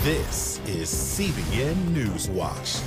This is CBN Newswatch.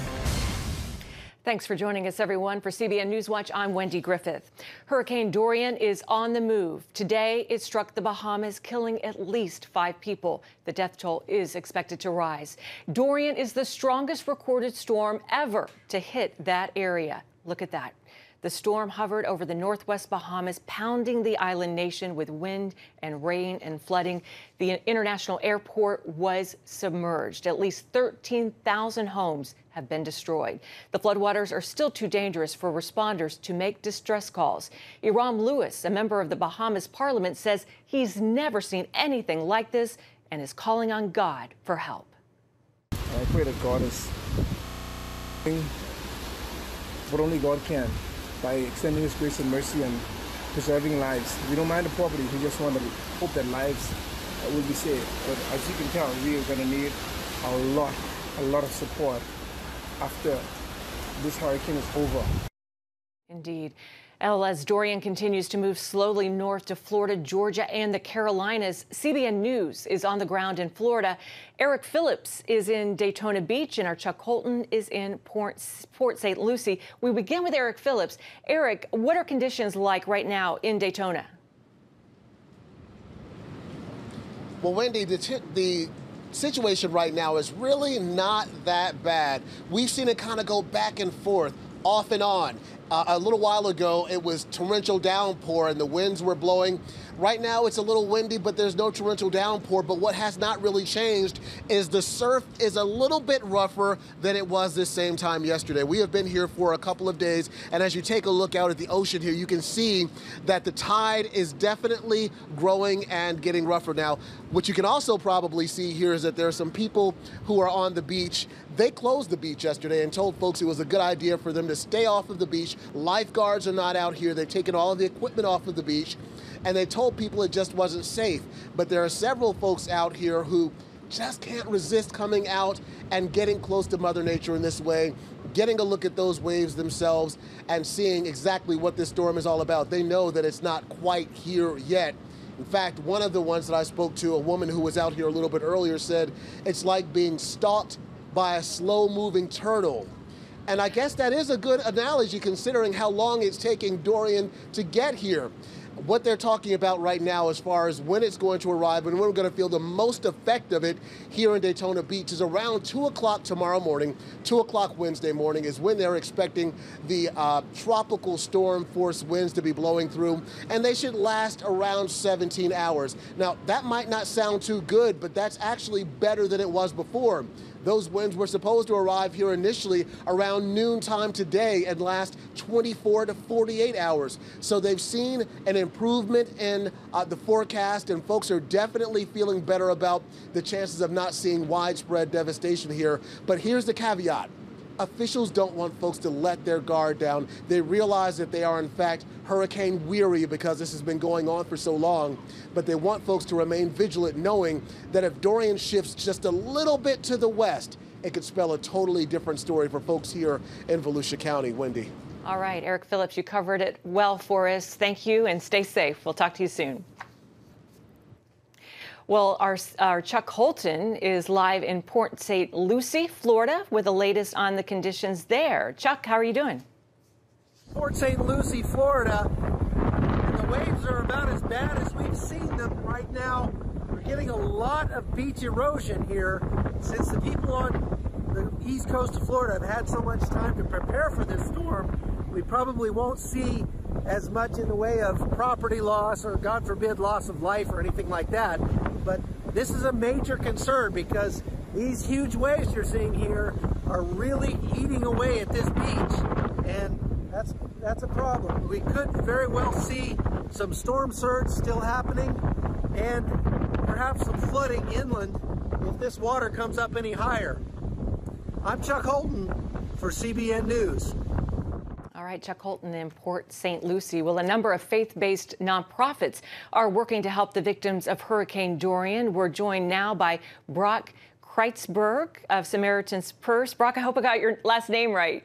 Thanks for joining us, everyone. For CBN Newswatch, I'm Wendy Griffith. Hurricane Dorian is on the move. Today, it struck the Bahamas, killing at least 5 people. The death toll is expected to rise. Dorian is the strongest recorded storm ever to hit that area. Look at that. The storm hovered over the northwest Bahamas, pounding the island nation with wind and rain and flooding. The international airport was submerged. At least 13,000 homes have been destroyed. The floodwaters are still too dangerous for responders to make distress calls. Iram Lewis, a member of the Bahamas Parliament, says he's never seen anything like this and is calling on God for help. I pray that God is what only God can, by extending His grace and mercy and preserving lives. We don't mind the property, we just want to hope that lives will be saved. But as you can tell, we are going to need a lot of support after this hurricane is over. Indeed. As Dorian continues to move slowly north to Florida, Georgia, and the Carolinas, CBN News is on the ground in Florida. Eric Phillips is in Daytona Beach, and our Chuck Holton is in Port St. Lucie. We begin with Eric Phillips. Eric, what are conditions like right now in Daytona? Well, Wendy, the situation right now is really not that bad. We've seen it kind of go back and forth, off and on. A little while ago, it was torrential downpour and the winds were blowing. Right now, it's a little windy, but there's no torrential downpour. But what has not really changed is the surf is a little bit rougher than it was this same time yesterday. We have been here for a couple of days, and as you take a look out at the ocean here, you can see that the tide is definitely growing and getting rougher now. What you can also probably see here is that there are some people who are on the beach. They closed the beach yesterday and told folks it was a good idea for them to stay off of the beach. Lifeguards are not out here. They've taken all of the equipment off of the beach, and they told people it just wasn't safe. But there are several folks out here who just can't resist coming out and getting close to Mother Nature in this way, getting a look at those waves themselves and seeing exactly what this storm is all about. They know that it's not quite here yet. In fact, one of the ones that I spoke to, a woman who was out here a little bit earlier, said it's like being stalked by a slow-moving turtle. And I guess that is a good analogy considering how long it's taking Dorian to get here. What they're talking about right now as far as when it's going to arrive and when we're going to feel the most effect of it here in Daytona Beach is around 2 o'clock tomorrow morning. 2 o'clock Wednesday morning is when they're expecting the tropical storm force winds to be blowing through, and they should last around 17 hours. Now, that might not sound too good, but that's actually better than it was before. Those winds were supposed to arrive here initially around noontime today and last 24 to 48 hours. So they've seen an improvement in the forecast, and folks are definitely feeling better about the chances of not seeing widespread devastation here. But here's the caveat. Officials don't want folks to let their guard down. They realize that they are, in fact, hurricane weary because this has been going on for so long. But they want folks to remain vigilant, knowing that if Dorian shifts just a little bit to the west, it could spell a totally different story for folks here in Volusia County. Wendy. All right, Eric Phillips, you covered it well for us. Thank you, and stay safe. We'll talk to you soon. Well, our Chuck Holton is live in Port St. Lucie, Florida, with the latest on the conditions there. Chuck, how are you doing? Port St. Lucie, Florida, and the waves are about as bad as we've seen them right now. We're getting a lot of beach erosion here since the people on the east coast of Florida have had so much time to prepare for this storm. We probably won't see as much in the way of property loss or, God forbid, loss of life or anything like that. But this is a major concern because these huge waves you're seeing here are really eating away at this beach, and that's a problem. We could very well see some storm surge still happening and perhaps some flooding inland if this water comes up any higher. I'm Chuck Holton for CBN News. All right, Chuck Holton in Port St. Lucie. Well, a number of faith-based nonprofits are working to help the victims of Hurricane Dorian. We're joined now by Brock Kreitzberg of Samaritan's Purse. Brock, I hope I got your last name right.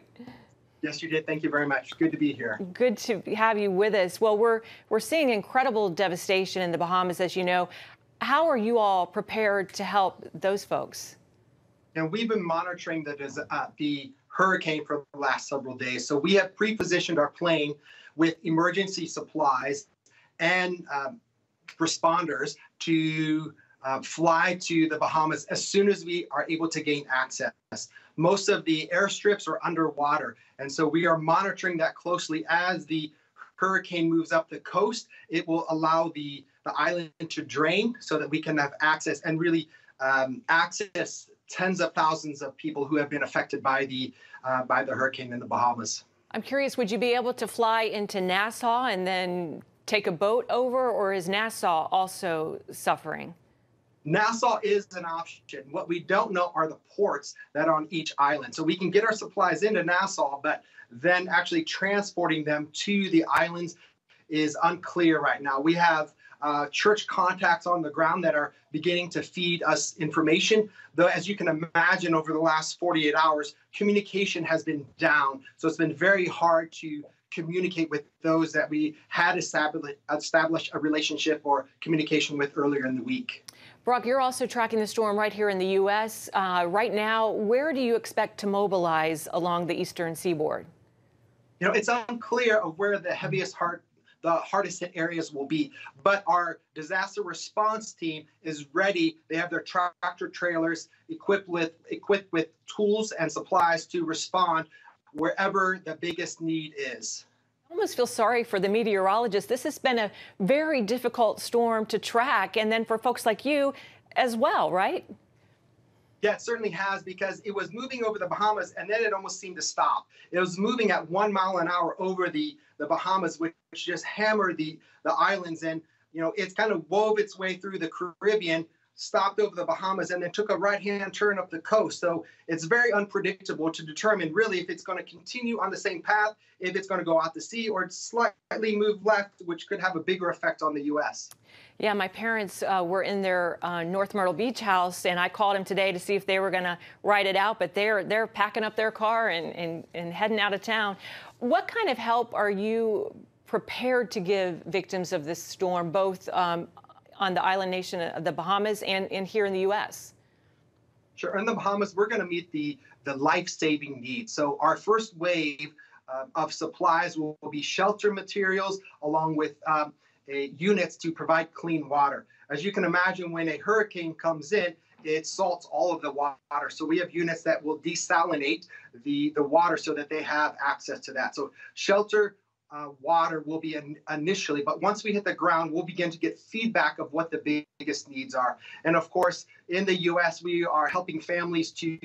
Yes, you did. Thank you very much. Good to be here. Good to have you with us. Well, we're seeing incredible devastation in the Bahamas, as you know. How are you all prepared to help those folks? And we've been monitoring the hurricane for the last several days. So we have pre-positioned our plane with emergency supplies and responders to fly to the Bahamas as soon as we are able to gain access. Most of the airstrips are underwater, and so we are monitoring that closely. As the hurricane moves up the coast, it will allow the island to drain so that we can have access and really access tens of thousands of people who have been affected by the hurricane in the Bahamas. I'm curious, would you be able to fly into Nassau and then take a boat over, or is Nassau also suffering? Nassau is an option. What we don't know are the ports that are on each island. So we can get our supplies into Nassau, but then actually transporting them to the islands is unclear right now. We have church contacts on the ground that are beginning to feed us information. Though, as you can imagine, over the last 48 hours, communication has been down. So it's been very hard to communicate with those that we had established a relationship or communication with earlier in the week. Brock, you're also tracking the storm right here in the U.S. Right now, where do you expect to mobilize along the eastern seaboard? You know, it's unclear of where the hardest hit areas will be, but our disaster response team is ready. They have their tractor trailers equipped with tools and supplies to respond wherever the biggest need is. I almost feel sorry for the meteorologists. This has been a very difficult storm to track, and then for folks like you as well, right? Yeah, it certainly has, because it was moving over the Bahamas and then it almost seemed to stop. It was moving at 1 mile an hour over the Bahamas, which just hammered the islands. And, you know, it's kind of wove its way through the Caribbean, stopped over the Bahamas, and then took a right-hand turn up the coast. So it's very unpredictable to determine really if it's going to continue on the same path, if it's going to go out to sea, or slightly move left, which could have a bigger effect on the U.S. Yeah, my parents were in their North Myrtle Beach house, and I called them today to see if they were going to ride it out, but they're packing up their car and heading out of town. What kind of help are you prepared to give victims of this storm, both on the island nation of the Bahamas and here in the U.S.? Sure. In the Bahamas, we're going to meet the life-saving needs. So our first wave of supplies will be shelter materials along with units to provide clean water. As you can imagine, when a hurricane comes in, it salts all of the water. So we have units that will desalinate the water so that they have access to that. So shelter, water will be initially, but once we hit the ground, we'll begin to get feedback of what the biggest needs are. And of course, in the U.S., we are helping families to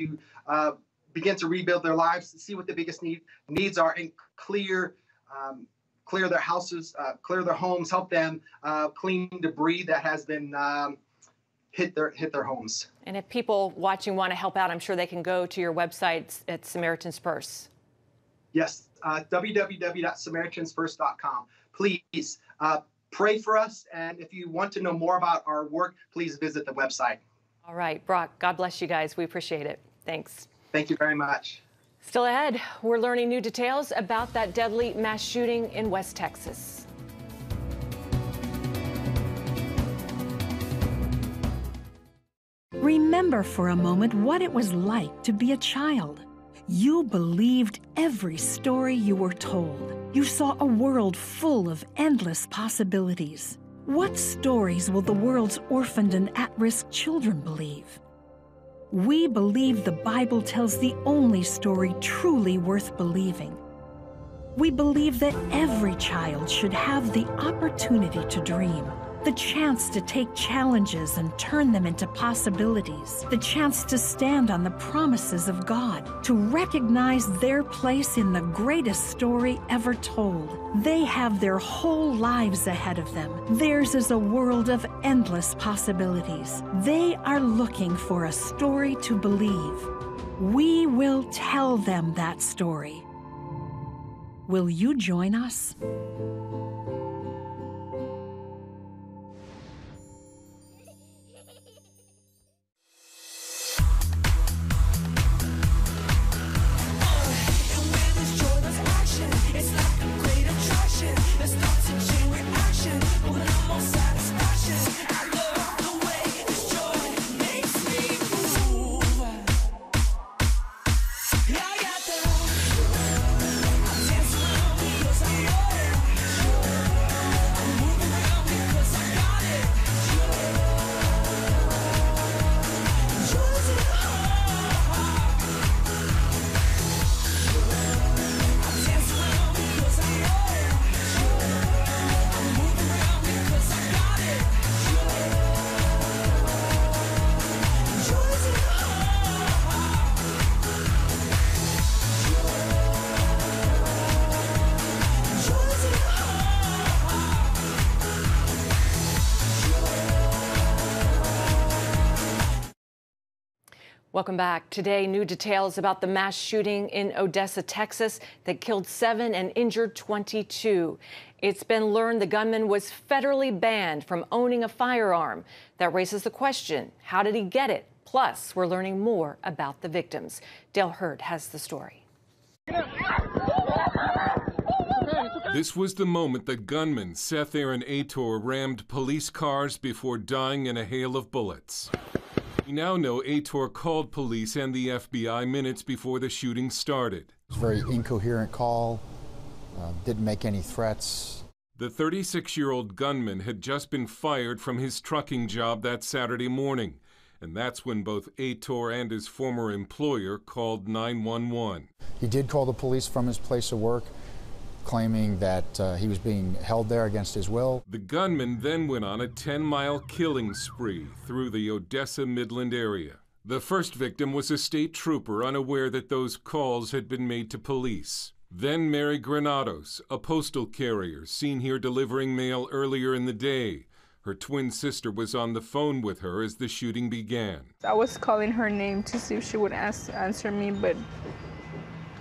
begin to rebuild their lives, to see what the biggest needs are, and clear their houses, clear their homes, help them clean debris that has been hit their homes. And if people watching want to help out, I'm sure they can go to your website at Samaritan's Purse. Yes, www.samaritanspurse.com. Please pray for us, and if you want to know more about our work, please visit the website. All right, Brock, God bless you guys. We appreciate it. Thanks. Thank you very much. Still ahead, we're learning new details about that deadly mass shooting in West Texas. Remember for a moment what it was like to be a child. You believed every story you were told. You saw a world full of endless possibilities. What stories will the world's orphaned and at-risk children believe? We believe the Bible tells the only story truly worth believing. We believe that every child should have the opportunity to dream, the chance to take challenges and turn them into possibilities, the chance to stand on the promises of God, to recognize their place in the greatest story ever told. They have their whole lives ahead of them. Theirs is a world of endless possibilities. They are looking for a story to believe. We will tell them that story. Will you join us? Welcome back. Today, new details about the mass shooting in Odessa, Texas, that killed 7 and injured 22. It's been learned the gunman was federally banned from owning a firearm. That raises the question, how did he get it? Plus, we're learning more about the victims. Dale Hurd has the story. This was the moment that gunman Seth Aaron Ator rammed police cars before dying in a hail of bullets. We now know Ator called police and the FBI minutes before the shooting started. It was a very incoherent call, didn't make any threats. The 36-year-old gunman had just been fired from his trucking job that Saturday morning, and that's when both Ator and his former employer called 911. He did call the police from his place of work, claiming that he was being held there against his will. The gunman then went on a 10-mile killing spree through the Odessa Midland area. The first victim was a state trooper unaware that those calls had been made to police. Then Mary Granados, a postal carrier seen here delivering mail earlier in the day. Her twin sister was on the phone with her as the shooting began. I was calling her name to see if she would answer me, but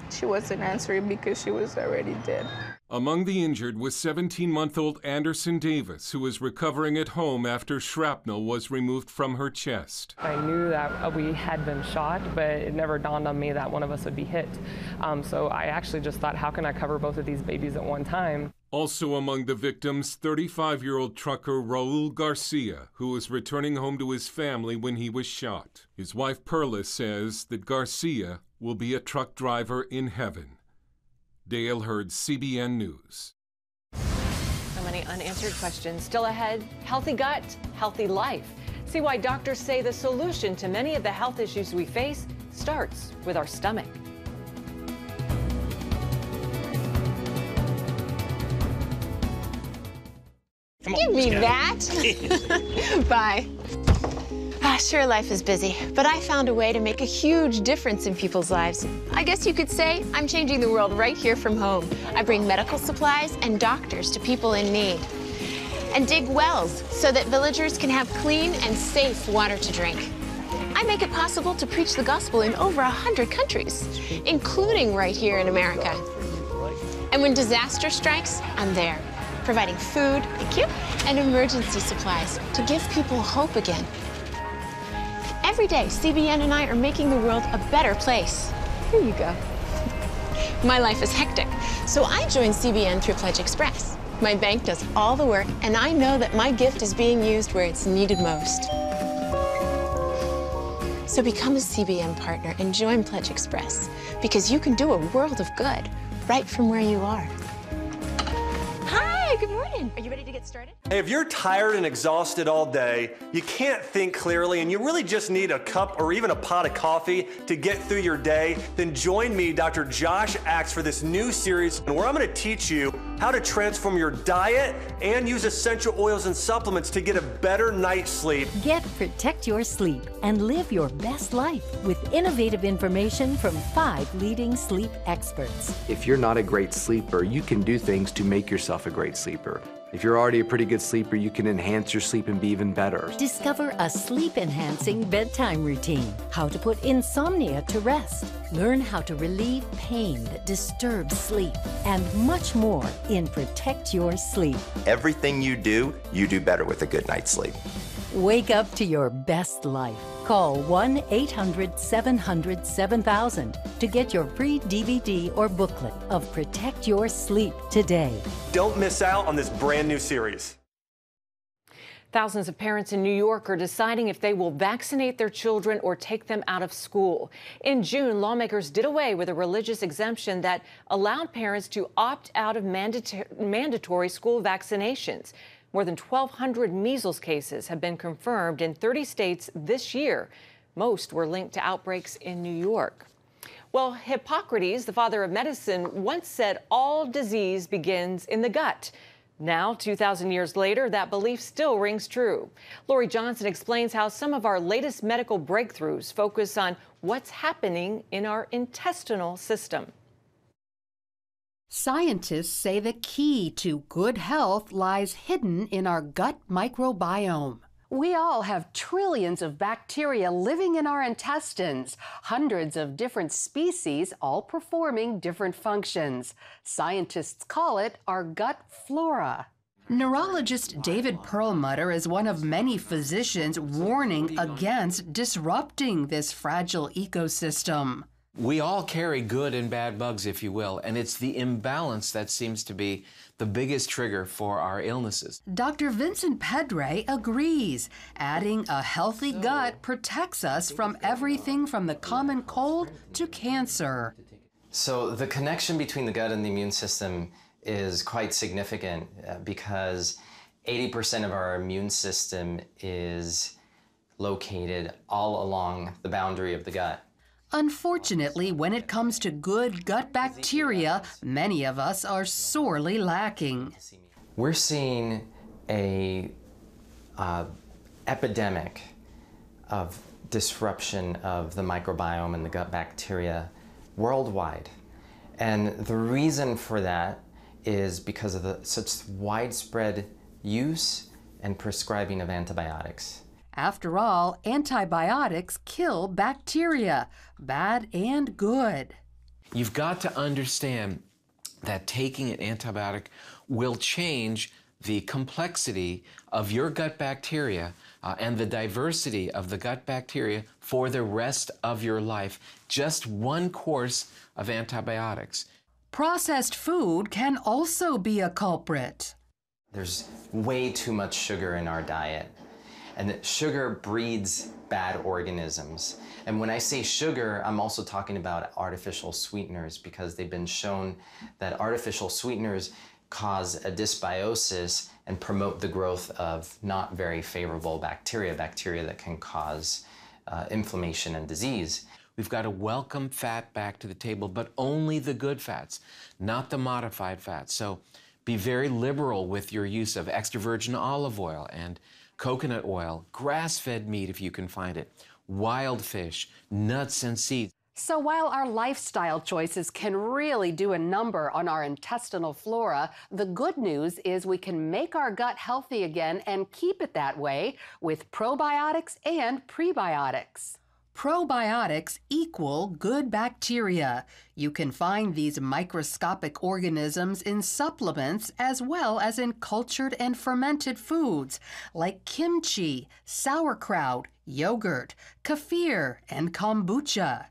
she wasn't answering because she was already dead. Among the injured was 17-month-old Anderson Davis, who was recovering at home after shrapnel was removed from her chest. I knew that we had been shot, but it never dawned on me that one of us would be hit. So I actually just thought, how can I cover both of these babies at one time? Also among the victims, 35-year-old trucker Raul Garcia, who was returning home to his family when he was shot. His wife Perla says that Garcia will be a truck driver in heaven. Dale Hurd, CBN News. So many unanswered questions still ahead. Healthy gut, healthy life. See why doctors say the solution to many of the health issues we face starts with our stomach. Give me that. Bye. Sure, life is busy, but I found a way to make a huge difference in people's lives. I guess you could say I'm changing the world right here from home. I bring medical supplies and doctors to people in need, and dig wells so that villagers can have clean and safe water to drink. I make it possible to preach the gospel in over 100 countries, including right here in America. And when disaster strikes, I'm there, providing food, thank you, and emergency supplies to give people hope again. Every day, CBN and I are making the world a better place. Here you go. My life is hectic, so I joined CBN through Pledge Express. My bank does all the work, and I know that my gift is being used where it's needed most. So become a CBN partner and join Pledge Express, because you can do a world of good right from where you are. Hi, good morning. Are you ready to get started? Hey, if you're tired and exhausted all day, you can't think clearly, and you really just need a cup or even a pot of coffee to get through your day, then join me, Dr. Josh Axe, for this new series where I'm going to teach you how to transform your diet and use essential oils and supplements to get a better night's sleep. Get Protect Your Sleep and live your best life with innovative information from 5 leading sleep experts. If you're not a great sleeper, you can do things to make yourself a great sleeper. If you're already a pretty good sleeper, you can enhance your sleep and be even better. Discover a sleep-enhancing bedtime routine, how to put insomnia to rest, learn how to relieve pain that disturbs sleep, and much more in Protect Your Sleep. Everything you do better with a good night's sleep. Wake up to your best life. Call 1-800-700-7000 to get your free DVD or booklet of Protect Your Sleep today. Don't miss out on this brand new series. Thousands of parents in New York are deciding if they will vaccinate their children or take them out of school. In June, lawmakers did away with a religious exemption that allowed parents to opt out of mandatory school vaccinations. More than 1,200 measles cases have been confirmed in 30 states this year. Most were linked to outbreaks in New York. Well, Hippocrates, the father of medicine, once said all disease begins in the gut. Now, 2,000 years later, that belief still rings true. Lori Johnson explains how some of our latest medical breakthroughs focus on what's happening in our intestinal system. Scientists say the key to good health lies hidden in our gut microbiome. We all have trillions of bacteria living in our intestines, hundreds of different species, all performing different functions. Scientists call it our gut flora. Neurologist David Perlmutter is one of many physicians warning against disrupting this fragile ecosystem. We all carry good and bad bugs, if you will, and it's the imbalance that seems to be the biggest trigger for our illnesses. Dr. Vincent Pedre agrees, adding a healthy gut protects us from everything from the common cold to cancer. So the connection between the gut and the immune system is quite significant because 80% of our immune system is located all along the boundary of the gut. Unfortunately, when it comes to good gut bacteria, many of us are sorely lacking. We're seeing a epidemic of disruption of the microbiome and the gut bacteria worldwide. And the reason for that is because of such widespread use and prescribing of antibiotics. After all, antibiotics kill bacteria, bad and good. You've got to understand that taking an antibiotic will change the complexity of your gut bacteria and the diversity of the gut bacteria for the rest of your life. Just one course of antibiotics. Processed food can also be a culprit. There's way too much sugar in our diet. And sugar breeds bad organisms. And when I say sugar, I'm also talking about artificial sweeteners because they've been shown that artificial sweeteners cause a dysbiosis and promote the growth of not very favorable bacteria that can cause inflammation and disease. We've got to welcome fat back to the table, but only the good fats, not the modified fats. So be very liberal with your use of extra virgin olive oil and coconut oil, grass-fed meat if you can find it, wild fish, nuts and seeds. So while our lifestyle choices can really do a number on our intestinal flora, the good news is we can make our gut healthy again and keep it that way with probiotics and prebiotics. Probiotics equal good bacteria. You can find these microscopic organisms in supplements as well as in cultured and fermented foods like kimchi, sauerkraut, yogurt, kefir, and kombucha.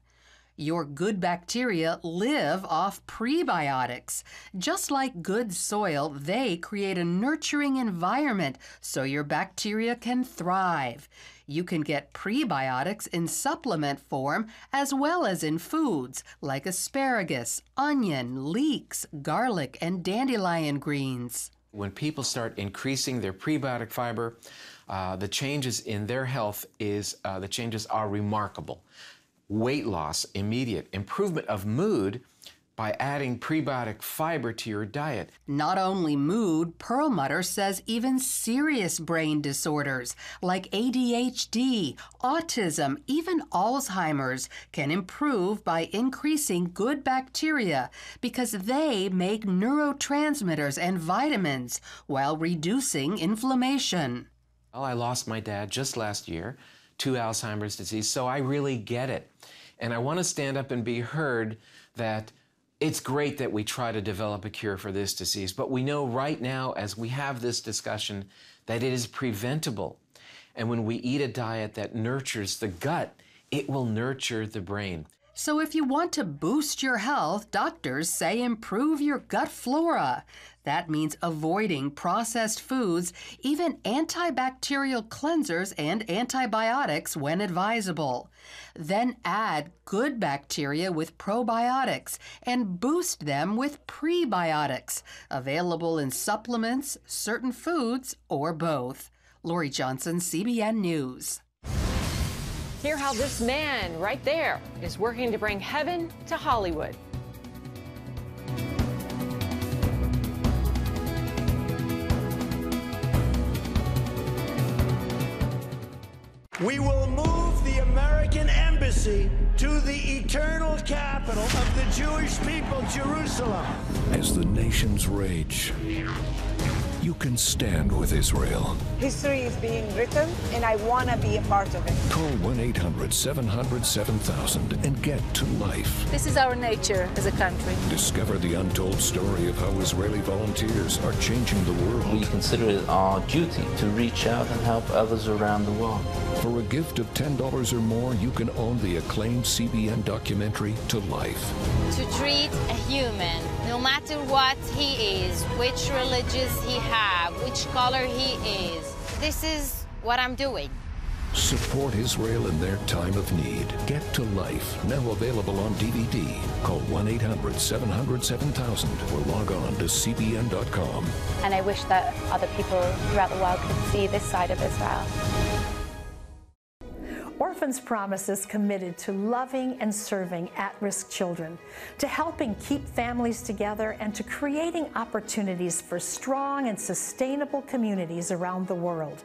Your good bacteria live off prebiotics. Just like good soil, they create a nurturing environment so your bacteria can thrive. You can get prebiotics in supplement form as well as in foods like asparagus, onion, leeks, garlic, and dandelion greens. When people start increasing their prebiotic fiber, the changes in their health the changes are remarkable. Weight loss, immediate improvement of mood by adding prebiotic fiber to your diet. Not only mood, Perlmutter says even serious brain disorders like ADHD, autism, even Alzheimer's can improve by increasing good bacteria because they make neurotransmitters and vitamins while reducing inflammation. Well, I lost my dad just last year to Alzheimer's disease, so I really get it. And I want to stand up and be heard that it's great that we try to develop a cure for this disease, but we know right now as we have this discussion that it is preventable. And when we eat a diet that nurtures the gut, it will nurture the brain. So if you want to boost your health, doctors say improve your gut flora. That means avoiding processed foods, even antibacterial cleansers and antibiotics when advisable. Then add good bacteria with probiotics and boost them with prebiotics, available in supplements, certain foods, or both. Lori Johnson, CBN News. Hear how this man right there is working to bring heaven to Hollywood. We will move the American embassy to the eternal capital of the Jewish people, Jerusalem. As the nations rage, you can stand with Israel. History is being written, and I want to be a part of it. Call 1-800-700-7000 and get to life. This is our nature as a country. Discover the untold story of how Israeli volunteers are changing the world. We consider it our duty to reach out and help others around the world. For a gift of $10 or more, you can own the acclaimed CBN documentary To Life. To treat a human, no matter what he is, which religious he have, which color he is, this is what I'm doing. Support Israel in their time of need. Get to Life, now available on DVD. Call 1-800-700-7000 or log on to cbn.com. And I wish that other people throughout the world could see this side of Israel. Orphans Promise is committed to loving and serving at-risk children, to helping keep families together, and to creating opportunities for strong and sustainable communities around the world.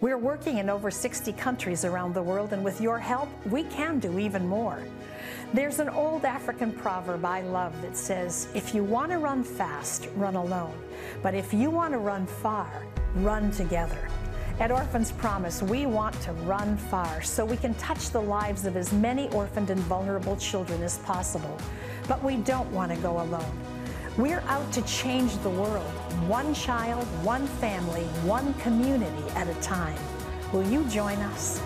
We're working in over 60 countries around the world, and with your help, we can do even more. There's an old African proverb I love that says, if you want to run fast, run alone. But if you want to run far, run together. At Orphans Promise, we want to run far so we can touch the lives of as many orphaned and vulnerable children as possible. But we don't want to go alone. We're out to change the world, one child, one family, one community at a time. Will you join us?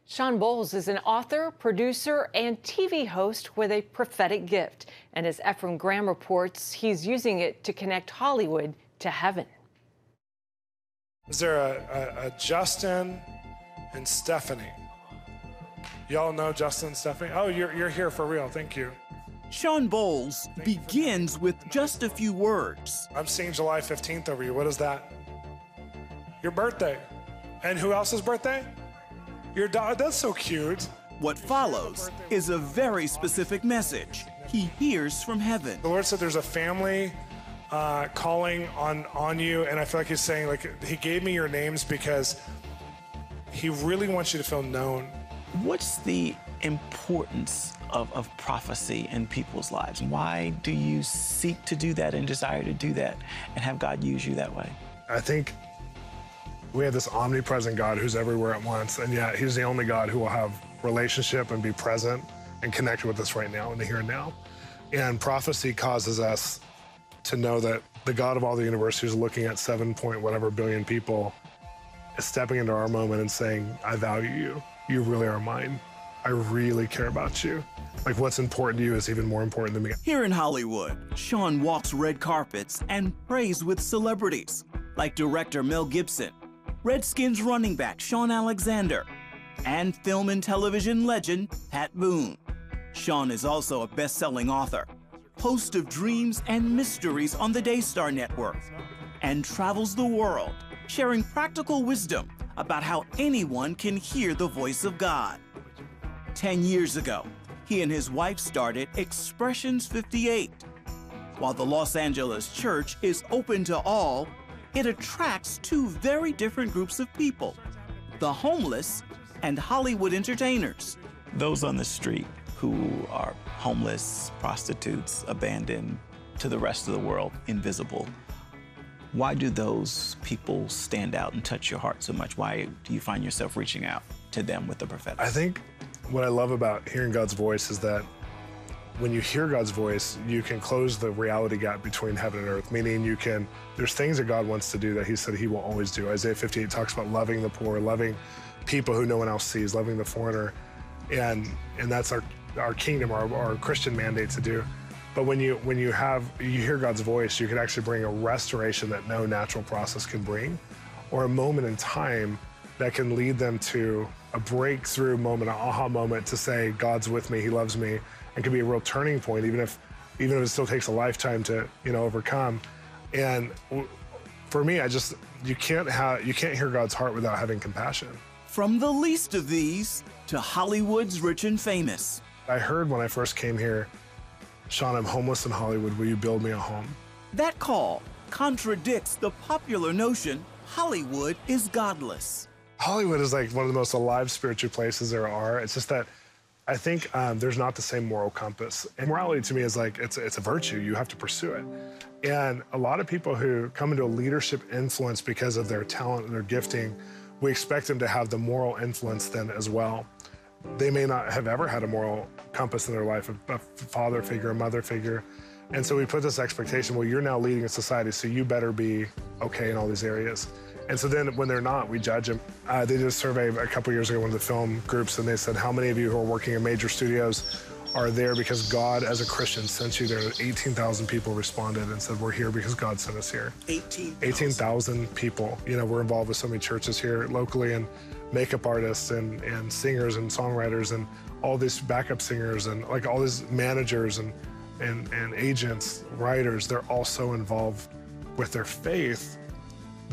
Shawn Bolz is an author, producer, and TV host with a prophetic gift. And as Ephraim Graham reports, he's using it to connect Hollywood to heaven. Is there a Justin and Stephanie? Y'all know Justin and Stephanie? Oh, you're here for real. Thank you. Shawn Bolz begins with just a few words. I'm seeing July 15th over you. What is that? Your birthday. And who else's birthday? Your dog. That's so cute. What follows is a very specific message he hears from heaven. The Lord said there's a family calling on you, and I feel like he's saying, like, he gave me your names because he really wants you to feel known. What's the importance of prophecy in people's lives? Why do you seek to do that and desire to do that and have God use you that way? I think we have this omnipresent God who's everywhere at once, and yet he's the only God who will have relationship and be present and connect with us right now in the here and now. And prophecy causes us to know that the God of all the universe, who's looking at 7-point-whatever billion people, is stepping into our moment and saying, I value you. You really are mine. I really care about you. Like, what's important to you is even more important than me. Here in Hollywood, Shawn walks red carpets and prays with celebrities like director Mel Gibson, Redskins running back Shaun Alexander, and film and television legend Pat Boone. Shawn is also a best-selling author, host of Dreams and Mysteries on the Daystar Network, and travels the world sharing practical wisdom about how anyone can hear the voice of God. 10 years ago, he and his wife started Expressions 58. While the Los Angeles church is open to all, it attracts two very different groups of people, the homeless and Hollywood entertainers. Those on the street who are homeless, prostitutes, abandoned to the rest of the world, invisible. Why do those people stand out and touch your heart so much? Why do you find yourself reaching out to them with the prophetic? I think what I love about hearing God's voice is that when you hear God's voice, you can close the reality gap between heaven and earth, meaning there's things that God wants to do that he said he will always do. Isaiah 58 talks about loving the poor, loving people who no one else sees, loving the foreigner. And that's our kingdom, our Christian mandate to do. But when you hear God's voice, you can actually bring a restoration that no natural process can bring, or a moment in time that can lead them to a breakthrough moment, an aha moment to say, God's with me, he loves me, and can be a real turning point, even if it still takes a lifetime to overcome. And for me, you can't hear God's heart without having compassion. From the least of these to Hollywood's rich and famous. I heard when I first came here, Shawn, I'm homeless in Hollywood. Will you build me a home? That call contradicts the popular notion Hollywood is godless. Hollywood is like one of the most alive spiritual places there are. It's just that I think there's not the same moral compass. And morality to me is like, it's a virtue. You have to pursue it. And a lot of people who come into a leadership influence because of their talent and their gifting, we expect them to have the moral influence then as well. They may not have ever had a moral compass in their life, a father figure, a mother figure. And so we put this expectation, well, you're now leading a society, so you better be okay in all these areas. And so then when they're not, we judge them. They did a survey a couple years ago, one of the film groups, and they said, how many of you who are working in major studios are there because God, as a Christian, sent you there? 18,000 people responded and said, we're here because God sent us here. 18,000 people. You know, we're involved with so many churches here locally, and makeup artists and singers and songwriters and all these backup singers and like all these managers and agents, writers. They're all so involved with their faith,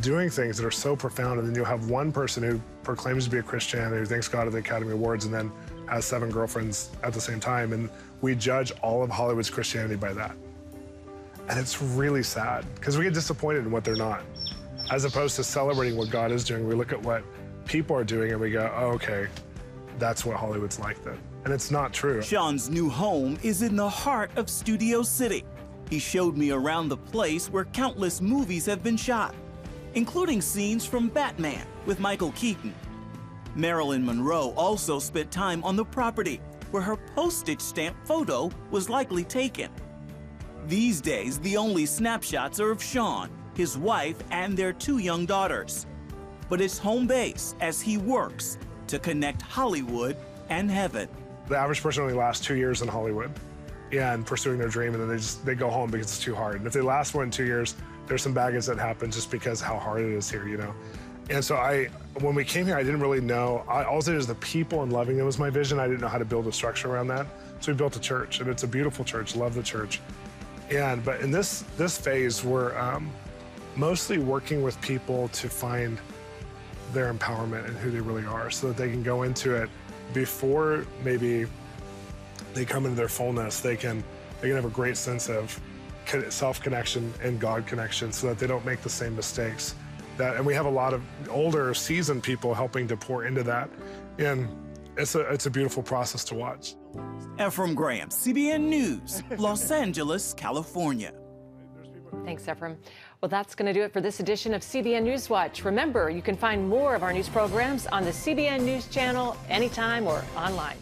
doing things that are so profound. And then you'll have one person who proclaims to be a Christian and who thanks God at the Academy Awards and then has 7 girlfriends at the same time. And we judge all of Hollywood's Christianity by that. And it's really sad because we get disappointed in what they're not. As opposed to celebrating what God is doing, we look at what people are doing and we go, oh, okay, that's what Hollywood's like then. And it's not true. Sean's new home is in the heart of Studio City. He showed me around the place where countless movies have been shot, including scenes from Batman with Michael Keaton. Marilyn Monroe also spent time on the property where her postage stamp photo was likely taken. These days, the only snapshots are of Sean, his wife, and their 2 young daughters. But it's home base as he works to connect Hollywood and heaven. The average person only lasts 2 years in Hollywood and pursuing their dream, and then they go home because it's too hard. And if they last more than 2 years, there's some baggage that happens just because how hard it is here, you know? And so when we came here, I didn't really know. All I did is the people and loving them was my vision. I didn't know how to build a structure around that. So we built a church, and it's a beautiful church. Love the church. But in this phase, we're mostly working with people to find their empowerment and who they really are so that they can go into it before maybe they come into their fullness. They can have a great sense of self-connection and God connection so that they don't make the same mistakes. And we have a lot of older, seasoned people helping to pour into that. And it's a beautiful process to watch. Ephraim Graham, CBN News, Los Angeles, California. Thanks, Ephraim. Well, that's going to do it for this edition of CBN News Watch. Remember, you can find more of our news programs on the CBN News channel anytime or online.